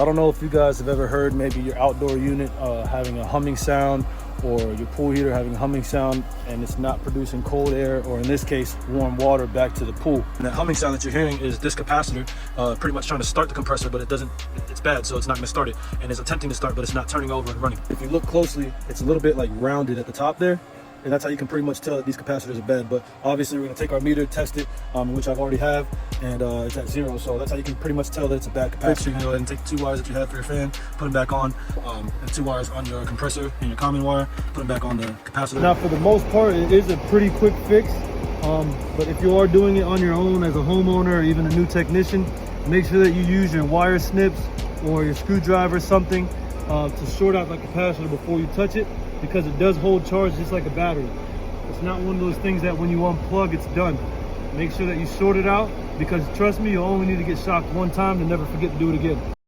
I don't know if you guys have ever heard maybe your outdoor unit having a humming sound, or your pool heater having a humming sound and it's not producing cold air, or in this case warm water back to the pool. And that humming sound that you're hearing is this capacitor pretty much trying to start the compressor, but it's bad, so it's not going to start it, and it's attempting to start but it's not turning over and running. If you look closely, it's a little bit like rounded at the top there, and that's how you can pretty much tell that these capacitors are bad. But obviously we're going to take our meter, test it, which I've already have, and it's at 0, so that's how you can pretty much tell that it's a bad capacitor. You can go ahead and take the 2 wires that you have for your fan, put them back on, and 2 wires on your compressor and your common wire, put them back on the capacitor. Now for the most part it is a pretty quick fix, but if you are doing it on your own as a homeowner or even a new technician, make sure that you use your wire snips or your screwdriver, something to short out the capacitor before you touch it, because it does hold charge just like a battery. It's not one of those things that when you unplug it's done. Make sure that you sort it out, because trust me, you only need to get shocked one time to never forget to do it again.